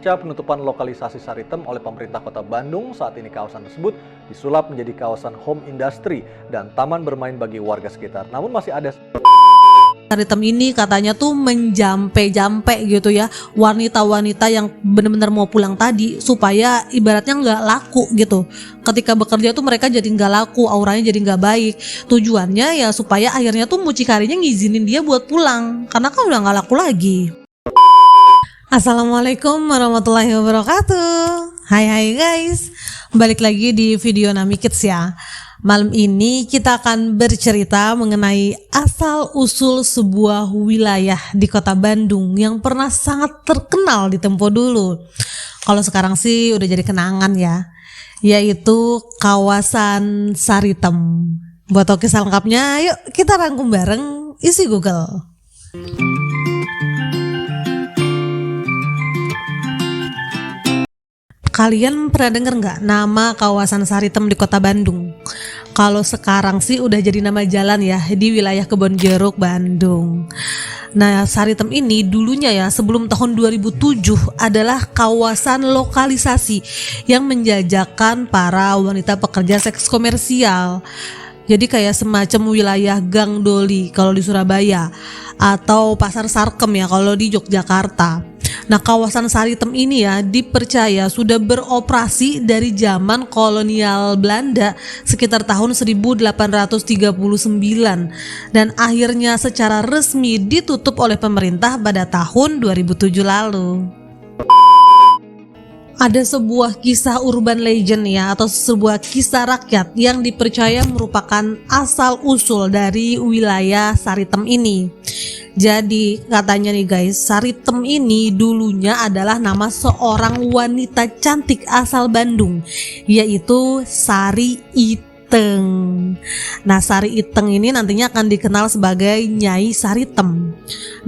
Pasca penutupan lokalisasi Saritem oleh pemerintah Kota Bandung, saat ini kawasan tersebut disulap menjadi kawasan home industry dan taman bermain bagi warga sekitar. Namun masih ada Saritem ini katanya tuh menjampe-jampe gitu ya wanita-wanita yang benar-benar mau pulang tadi, supaya ibaratnya nggak laku gitu. Ketika bekerja tuh mereka jadi nggak laku, auranya jadi nggak baik. Tujuannya ya supaya akhirnya tuh mucikarinya ngizinin dia buat pulang, karena kan udah nggak laku lagi. Assalamualaikum warahmatullahi wabarakatuh. Hai guys, balik lagi di video Nami Kids ya. Malam ini kita akan bercerita mengenai asal-usul sebuah wilayah di kota Bandung yang pernah sangat terkenal di tempo dulu. Kalau sekarang sih udah jadi kenangan ya, yaitu kawasan Saritem. Buat tahu kisah lengkapnya, yuk kita rangkum bareng isi Google. Kalian pernah denger nggak nama kawasan Saritem di kota Bandung? Kalau sekarang sih udah jadi nama jalan ya di wilayah Kebonjeruk, Bandung. Nah, Saritem ini dulunya ya sebelum tahun 2007 adalah kawasan lokalisasi yang menjajakan para wanita pekerja seks komersial. Jadi kayak semacam wilayah Gang Doli kalau di Surabaya, atau Pasar Sarkem ya kalau di Yogyakarta. Nah, kawasan Saritem ini ya dipercaya sudah beroperasi dari zaman kolonial Belanda sekitar tahun 1839 dan akhirnya secara resmi ditutup oleh pemerintah pada tahun 2007 lalu. Ada sebuah kisah urban legend ya, atau sebuah kisah rakyat yang dipercaya merupakan asal-usul dari wilayah Saritem ini. Jadi katanya nih guys, Saritem ini dulunya adalah nama seorang wanita cantik asal Bandung, yaitu Sari Iteng. Nah, Sari Iteng ini nantinya akan dikenal sebagai Nyai Saritem.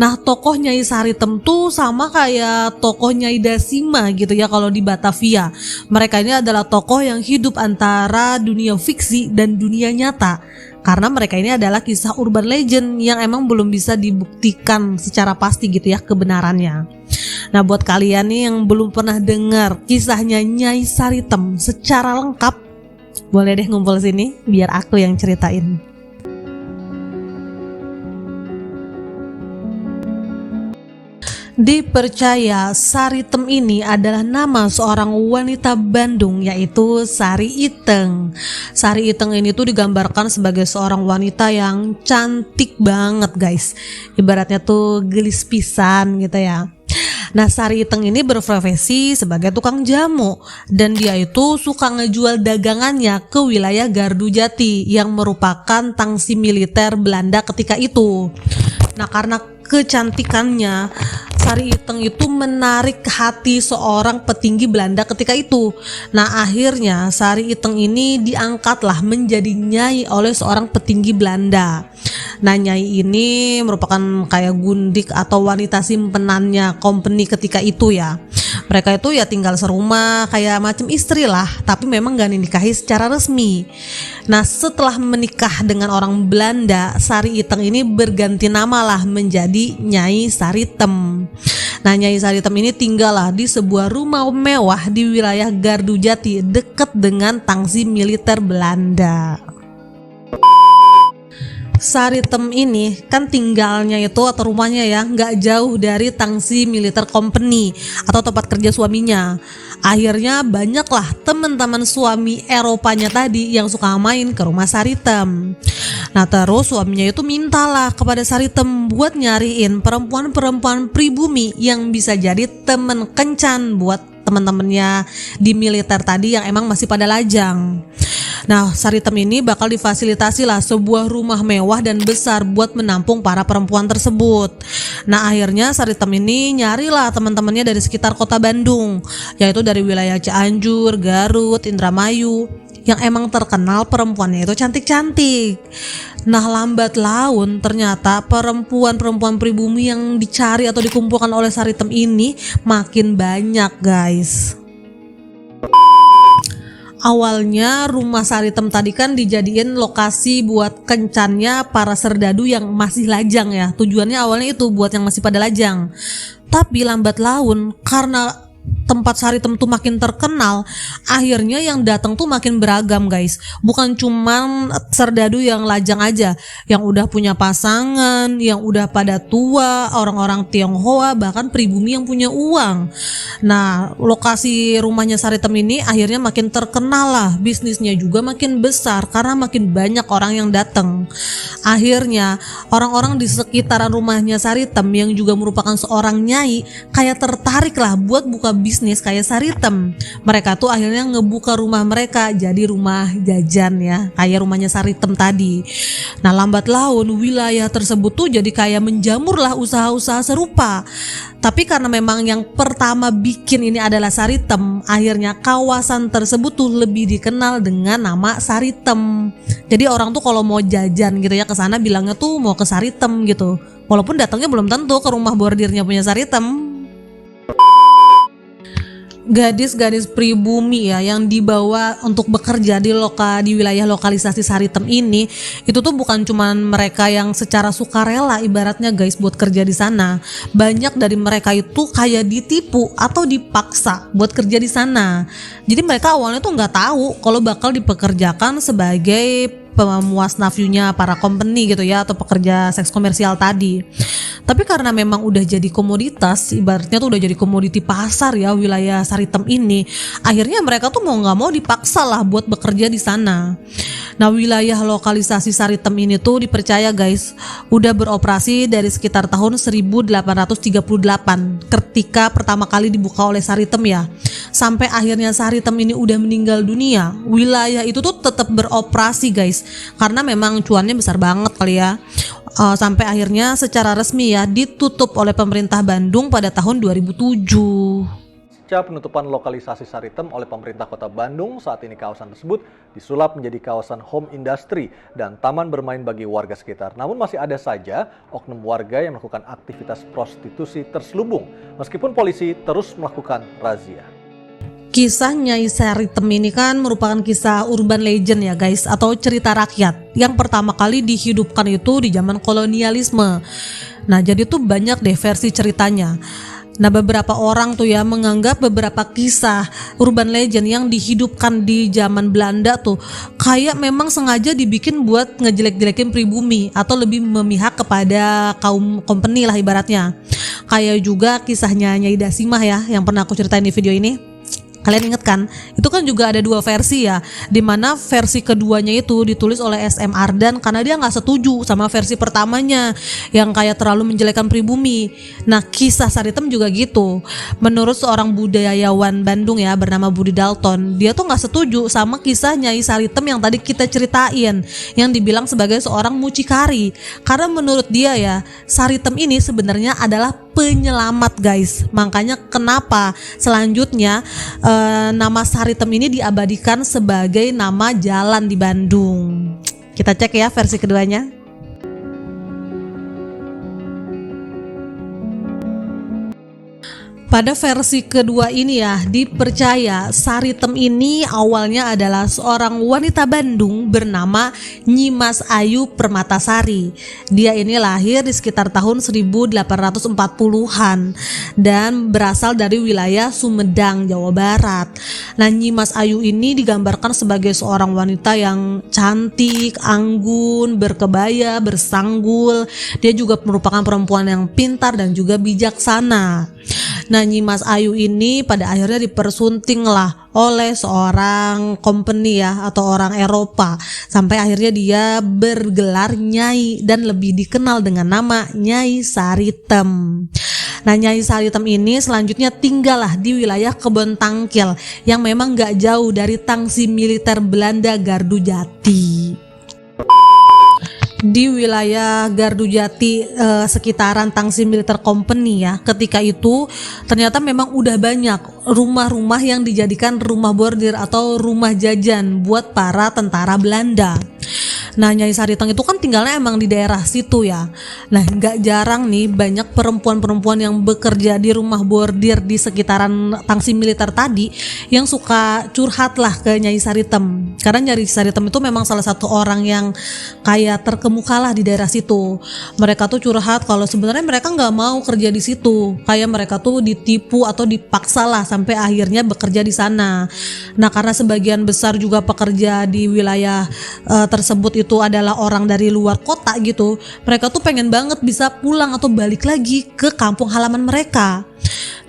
Nah, tokoh Nyai Saritem tuh sama kayak tokoh Nyai Dasima gitu ya kalau di Batavia. Mereka ini adalah tokoh yang hidup antara dunia fiksi dan dunia nyata, karena mereka ini adalah kisah urban legend yang emang belum bisa dibuktikan secara pasti gitu ya kebenarannya. Nah, buat kalian nih yang belum pernah dengar kisahnya Nyai Saritem secara lengkap, boleh deh ngumpul sini biar aku yang ceritain. Dipercaya Saritem ini adalah nama seorang wanita Bandung, yaitu Sari Iteng. Sari Iteng ini tuh digambarkan sebagai seorang wanita yang cantik banget guys, ibaratnya tuh gelis pisan gitu ya. Nah, Sari Iteng ini berprofesi sebagai tukang jamu dan dia itu suka ngejual dagangannya ke wilayah Gardu Jati yang merupakan tangsi militer Belanda ketika itu. Nah, karena kecantikannya, Sari Iteng itu menarik hati seorang petinggi Belanda ketika itu. Nah, akhirnya Sari Iteng ini diangkatlah menjadi nyai oleh seorang petinggi Belanda. Nah, nyai ini merupakan kayak gundik atau wanita simpenannya company ketika itu ya. Mereka itu ya tinggal serumah kayak macam istri lah, tapi memang gak dinikahi secara resmi. Nah, setelah menikah dengan orang Belanda, Sari Iteng ini berganti nama lah menjadi Nyai Saritem. Nah, Nyai Saritem ini tinggal lah di sebuah rumah mewah di wilayah Gardu Jati dekat dengan tangsi militer Belanda. Saritem ini kan tinggalnya itu atau rumahnya ya nggak jauh dari tangsi militer company atau tempat kerja suaminya. Akhirnya banyaklah teman-teman suami Eropanya tadi yang suka main ke rumah Saritem. Nah, terus suaminya itu mintalah kepada Saritem buat nyariin perempuan-perempuan pribumi yang bisa jadi temen kencan buat teman-temannya di militer tadi yang emang masih pada lajang. Nah, Saritem ini bakal difasilitasi lah sebuah rumah mewah dan besar buat menampung para perempuan tersebut. Nah, akhirnya Saritem ini nyarilah teman-temannya dari sekitar kota Bandung, yaitu dari wilayah Cianjur, Garut, Indramayu, yang emang terkenal perempuannya itu cantik-cantik. Nah, lambat laun ternyata perempuan-perempuan pribumi yang dicari atau dikumpulkan oleh Saritem ini makin banyak guys. Awalnya rumah Saritem tadi kan dijadiin lokasi buat kencannya para serdadu yang masih lajang ya. Tujuannya awalnya itu buat yang masih pada lajang. Tapi lambat laun karena tempat Saritem tuh makin terkenal, akhirnya yang datang tuh makin beragam guys. Bukan cuman serdadu yang lajang aja, yang udah punya pasangan, yang udah pada tua, orang-orang Tionghoa, bahkan pribumi yang punya uang. Nah, lokasi rumahnya Saritem ini akhirnya makin terkenal lah, bisnisnya juga makin besar karena makin banyak orang yang datang. Akhirnya orang-orang di sekitaran rumahnya Saritem yang juga merupakan seorang nyai kayak tertarik lah buat buka bisnis kayak Saritem. Mereka tuh akhirnya ngebuka rumah mereka jadi rumah jajan ya, kayak rumahnya Saritem tadi. Nah, lambat laun wilayah tersebut tuh jadi kayak menjamur lah usaha-usaha serupa. Tapi karena memang yang pertama bikin ini adalah Saritem, akhirnya kawasan tersebut tuh lebih dikenal dengan nama Saritem. Jadi orang tuh kalau mau jajan gitu ya ke sana bilangnya tuh mau ke Saritem gitu. Walaupun datangnya belum tentu ke rumah bordirnya punya Saritem. Gadis-gadis pribumi ya yang dibawa untuk bekerja di wilayah lokalisasi Saritem ini, itu tuh bukan cuman mereka yang secara sukarela ibaratnya guys buat kerja di sana. Banyak dari mereka itu kayak ditipu atau dipaksa buat kerja di sana. Jadi mereka awalnya tuh nggak tahu kalau bakal dipekerjakan sebagai pemuas nafsunya para company gitu ya, atau pekerja seks komersial tadi. Tapi karena memang udah jadi komoditas, ibaratnya tuh udah jadi komoditi pasar ya wilayah Saritem ini, akhirnya mereka tuh mau nggak mau dipaksa lah buat bekerja di sana. Nah, wilayah lokalisasi Saritem ini tuh dipercaya guys udah beroperasi dari sekitar tahun 1838 ketika pertama kali dibuka oleh Saritem ya. Sampai akhirnya Saritem ini udah meninggal dunia, wilayah itu tuh tetap beroperasi guys, karena memang cuannya besar banget kali ya. Sampai akhirnya secara resmi ya ditutup oleh pemerintah Bandung pada tahun 2007. Pasca penutupan lokalisasi Saritem oleh pemerintah Kota Bandung, saat ini kawasan tersebut disulap menjadi kawasan home industry dan taman bermain bagi warga sekitar. Namun masih ada saja oknum warga yang melakukan aktivitas prostitusi terselubung, meskipun polisi terus melakukan razia. Kisah Nyai Saritem ini kan merupakan kisah urban legend ya guys, atau cerita rakyat yang pertama kali dihidupkan itu di zaman kolonialisme. Nah, jadi tuh banyak deh versi ceritanya. Nah, beberapa orang tuh ya menganggap beberapa kisah urban legend yang dihidupkan di zaman Belanda tuh kayak memang sengaja dibikin buat ngejelek-jelekin pribumi atau lebih memihak kepada kaum company lah ibaratnya. Kayak juga kisahnya Nyai Dasimah ya yang pernah aku ceritain di video ini. Kalian inget kan? Itu kan juga ada dua versi ya, dimana versi keduanya itu ditulis oleh SM Ardan karena dia nggak setuju sama versi pertamanya yang kayak terlalu menjelekan pribumi. Nah, kisah Saritem juga gitu. Menurut seorang budayawan Bandung ya bernama Budi Dalton, dia tuh nggak setuju sama kisah Nyai Saritem yang tadi kita ceritain, yang dibilang sebagai seorang mucikari. Karena menurut dia ya, Saritem ini sebenarnya adalah penyelamat guys. Makanya kenapa selanjutnya nama Saritem ini diabadikan sebagai nama jalan di Bandung. Kita cek ya versi keduanya. Pada versi kedua ini ya dipercaya Saritem ini awalnya adalah seorang wanita Bandung bernama Nyimas Ayu Permatasari. Dia ini lahir di sekitar tahun 1840-an dan berasal dari wilayah Sumedang, Jawa Barat. Nah, Nyimas Ayu ini digambarkan sebagai seorang wanita yang cantik, anggun, berkebaya, bersanggul. Dia juga merupakan perempuan yang pintar dan juga bijaksana. Nah, Nyimas Ayu ini pada akhirnya dipersunting lah oleh seorang company ya atau orang Eropa, sampai akhirnya dia bergelar Nyai dan lebih dikenal dengan nama Nyai Saritem. Nah, Nyai Saritem ini selanjutnya tinggallah di wilayah Kebon Tangkil yang memang gak jauh dari tangsi militer Belanda Gardu Jati. Di wilayah Gardu Jati sekitaran Tangsi Militer Company ya, ketika itu ternyata memang udah banyak rumah-rumah yang dijadikan rumah bordir atau rumah jajan buat para tentara Belanda. Nah, Nyai Saritem itu kan tinggalnya emang di daerah situ ya. Nah, nggak jarang nih banyak perempuan-perempuan yang bekerja di rumah bordir di sekitaran Tangsi Militer tadi yang suka curhat lah ke Nyai Saritem. Karena Nyai Saritem itu memang salah satu orang yang kayak terkemuka lah di daerah situ. Mereka tuh curhat kalau sebenarnya mereka nggak mau kerja di situ. Kayak mereka tuh ditipu atau dipaksa lah sama sampai akhirnya bekerja di sana. Nah, karena sebagian besar juga pekerja di wilayah tersebut itu adalah orang dari luar kota gitu, mereka tuh pengen banget bisa pulang atau balik lagi ke kampung halaman mereka.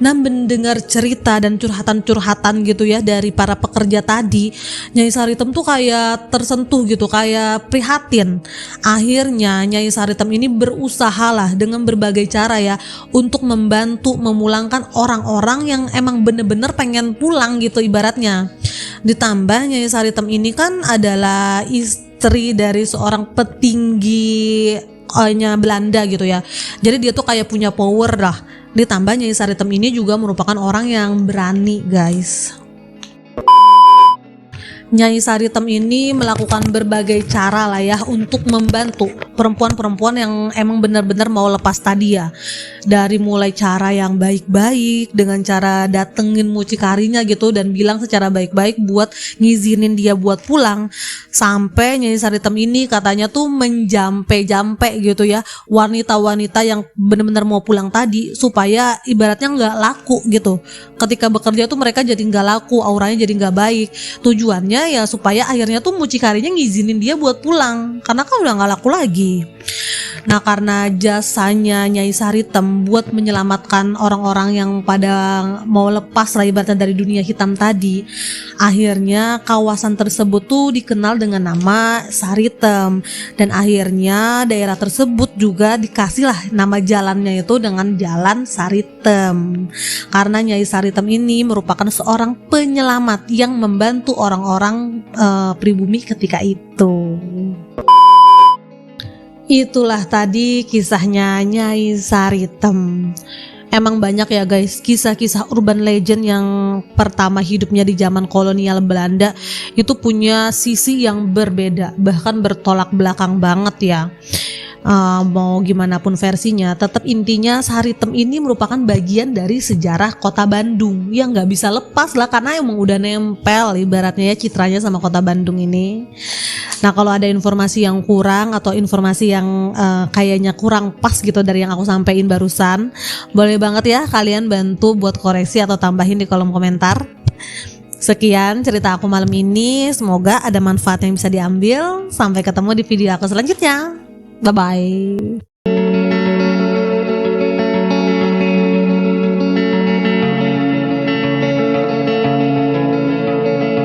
Nah, mendengar cerita dan curhatan-curhatan gitu ya dari para pekerja tadi, Nyai Saritem tuh kayak tersentuh gitu, kayak prihatin. Akhirnya Nyai Saritem ini berusaha lah dengan berbagai cara ya untuk membantu memulangkan orang-orang yang emang bener-bener pengen pulang gitu ibaratnya. Ditambah Nyai Saritem ini kan adalah istri dari seorang petinggi Belanda gitu ya. Jadi dia tuh kayak punya power lah. Ditambah Nyai Saritem ini juga merupakan orang yang berani, guys. Nyai Saritem ini melakukan berbagai cara lah ya untuk membantu perempuan-perempuan yang emang benar-benar mau lepas tadi ya. Dari mulai cara yang baik-baik dengan cara datengin mucikarinya gitu dan bilang secara baik-baik buat ngizinin dia buat pulang, sampai Nyai Saritem ini katanya tuh menjampe-jampe gitu ya wanita-wanita yang benar-benar mau pulang tadi supaya ibaratnya nggak laku gitu. Ketika bekerja tuh mereka jadi nggak laku, auranya jadi nggak baik. Tujuannya ya supaya akhirnya tuh mucikarinya ngizinin dia buat pulang karena kan udah nggak laku lagi. Nah, karena jasanya Nyai Saritem buat menyelamatkan orang-orang yang pada mau lepas lah ibaratnya dari dunia hitam tadi, akhirnya kawasan tersebut tuh dikenal dengan nama Saritem, dan akhirnya daerah tersebut juga dikasih lah nama jalannya itu dengan Jalan Saritem, karena Nyai Saritem ini merupakan seorang penyelamat yang membantu orang-orang pribumi ketika itu. Itulah tadi kisahnya Nyai Saritem. Emang banyak ya guys kisah-kisah urban legend yang pertama hidupnya di zaman kolonial Belanda itu punya sisi yang berbeda, bahkan bertolak belakang banget ya. Mau gimana pun versinya, tetap intinya Saritem ini merupakan bagian dari sejarah kota Bandung yang nggak bisa lepas lah karena emang udah nempel ibaratnya ya citranya sama kota Bandung ini. Nah, kalau ada informasi yang kurang atau informasi yang kayaknya kurang pas gitu dari yang aku sampaikan barusan, boleh banget ya kalian bantu buat koreksi atau tambahin di kolom komentar. Sekian cerita aku malam ini, semoga ada manfaat yang bisa diambil. Sampai ketemu di video aku selanjutnya. Bye-bye.